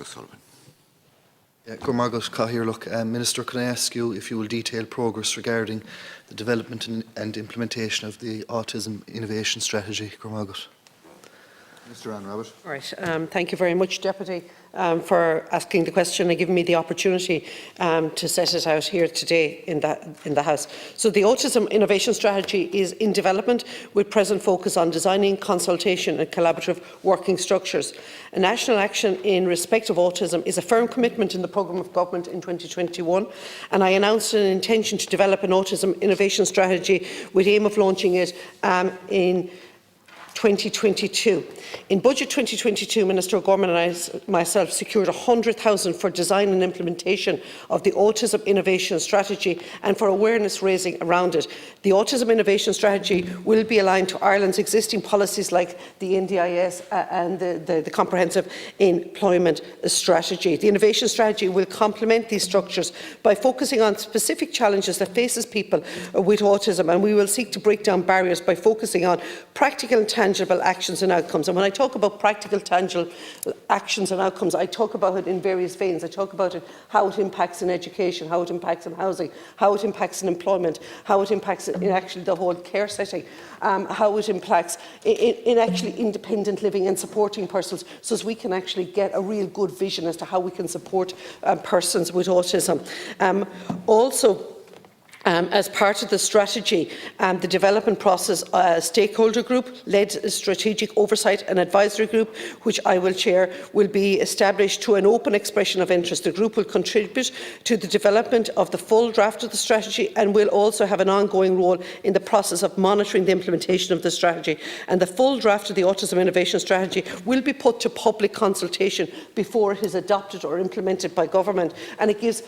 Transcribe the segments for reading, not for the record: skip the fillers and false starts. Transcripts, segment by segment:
O'Suliivan. Minister, can I ask you if you will detail progress regarding the development and implementation of the Autism Innovation Strategy? Mr. Anne Rabbit. All right. Thank you very much, Deputy, for asking the question and giving me the opportunity to set it out here today in the House. So the Autism Innovation Strategy is in development with present focus on designing consultation and collaborative working structures. A national action in respect of autism is a firm commitment in the programme of government in 2021, and I announced an intention to develop an Autism Innovation Strategy with aim of launching it in 2022. In Budget 2022, Minister O'Gorman and myself secured 100,000 for design and implementation of the Autism Innovation Strategy and for awareness raising around it. The Autism Innovation Strategy will be aligned to Ireland's existing policies like the NDIS and the Comprehensive Employment Strategy. The Innovation Strategy will complement these structures by focusing on specific challenges that faces people with autism, and we will seek to break down barriers by focusing on practical and tangible actions and outcomes. And when I talk about practical, tangible actions and outcomes, I talk about it in various veins. I talk about it, how it impacts in education, how it impacts in housing, how it impacts in employment, how it impacts in actually the whole care setting, how it impacts in actually independent living and supporting persons, so as we can actually get a real good vision as to how we can support persons with autism. As part of the strategy, the development process, stakeholder group led strategic oversight and advisory group, which I will chair, will be established to an open expression of interest. The group will contribute to the development of the full draft of the strategy and will also have an ongoing role in the process of monitoring the implementation of the strategy. And the full draft of the Autism Innovation Strategy will be put to public consultation before it is adopted or implemented by government. And it gives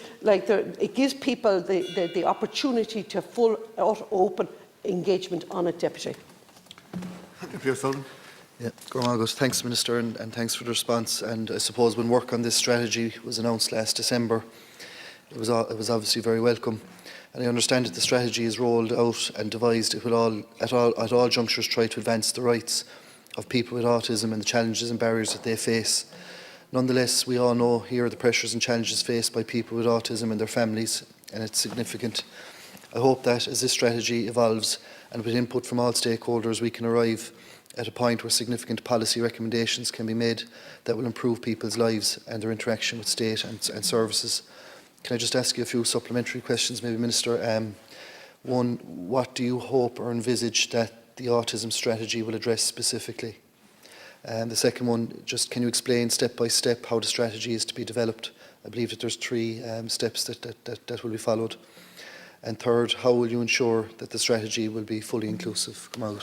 people the opportunity to full open engagement on it, Deputy. Deputy O'Suliivan. Thanks, Minister, and thanks for the response. And I suppose when work on this strategy was announced last December, it was obviously very welcome. And I understand that the strategy is rolled out and devised. It will at all junctures try to advance the rights of people with autism and the challenges and barriers that they face. Nonetheless, we all know here the pressures and challenges faced by people with autism and their families, and it's significant. I hope that as this strategy evolves and with input from all stakeholders, we can arrive at a point where significant policy recommendations can be made that will improve people's lives and their interaction with state and services. Can I just ask you a few supplementary questions, maybe, Minister? One, what do you hope or envisage that the autism strategy will address specifically? And the second one, just can you explain step by step how the strategy is to be developed? I believe that there's 3 steps that will be followed. And third, how will you ensure that the strategy will be fully inclusive? Thank you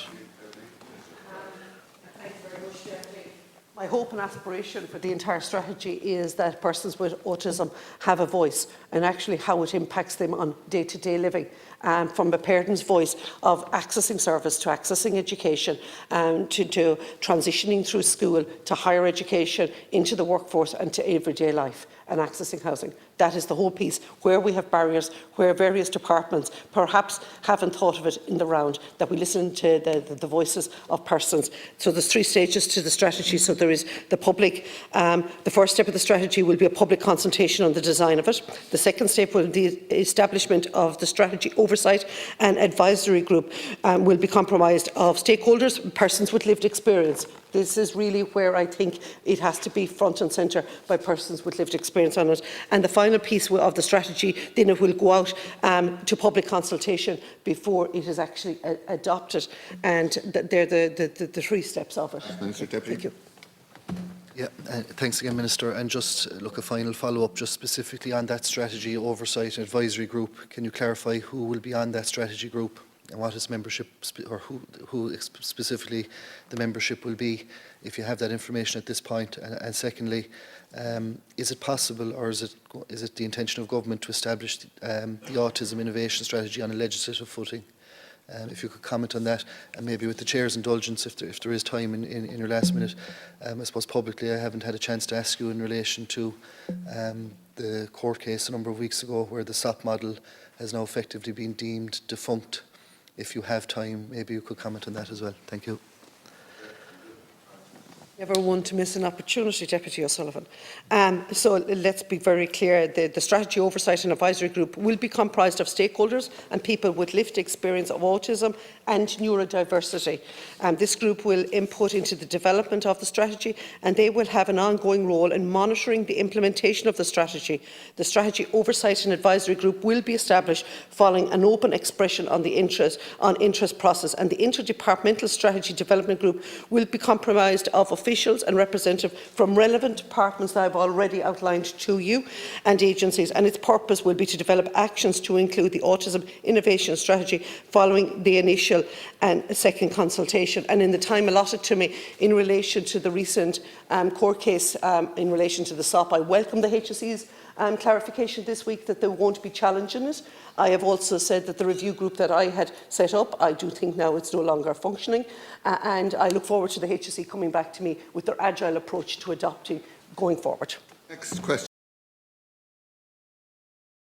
very much, Deputy. My hope and aspiration for the entire strategy is that persons with autism have a voice, and actually how it impacts them on day-to-day living. From a parent's voice of accessing service to accessing education, to transitioning through school to higher education, into the workforce and to everyday life, and accessing housing. That is the whole piece, where we have barriers, where various departments perhaps haven't thought of it in the round, that we listen to the voices of persons. So there's 3 stages to the strategy. So there is the public, the first step of the strategy will be a public consultation on the design of it. The second step will be the establishment of the strategy oversight and advisory group, will be comprised of stakeholders, persons with lived experience. This is really where I think it has to be front and centre by persons with lived experience on it. And the final piece of the strategy, then it will go out to public consultation before it is actually adopted. And they're the 3 steps of it. Minister, Deputy. Thank you. Yeah, thanks again, Minister. And just a final follow-up, just specifically on that strategy oversight and advisory group. Can you clarify who will be on that strategy group and what its membership, or who specifically the membership will be, if you have that information at this point? And secondly, is it possible, or is it the intention of government to establish the Autism Innovation Strategy on a legislative footing? If you could comment on that, and maybe with the Chair's indulgence, if there is time in your last minute. I suppose publicly I haven't had a chance to ask you in relation to the court case a number of weeks ago where the SOP model has now effectively been deemed defunct. If you have time, maybe you could comment on that as well. Thank you. Never one to miss an opportunity, Deputy O'Sullivan. So let's be very clear. The Strategy Oversight and Advisory Group will be comprised of stakeholders and people with lived experience of autism and neurodiversity. This group will input into the development of the strategy, and they will have an ongoing role in monitoring the implementation of the strategy. The Strategy Oversight and Advisory Group will be established following an open expression on the interest process, and the Interdepartmental Strategy Development Group will be comprised of officials and representatives from relevant departments that I have already outlined to you and agencies, and its purpose will be to develop actions to include the Autism Innovation Strategy following the initial and second consultation. And in the time allotted to me in relation to the recent court case in relation to the SOP, I welcome the HSE's clarification this week that they won't be challenging it. I have also said that the review group that I had set up, I do think now it's no longer functioning, and I look forward to the HSE coming back to me with their agile approach to adopting going forward. Next question.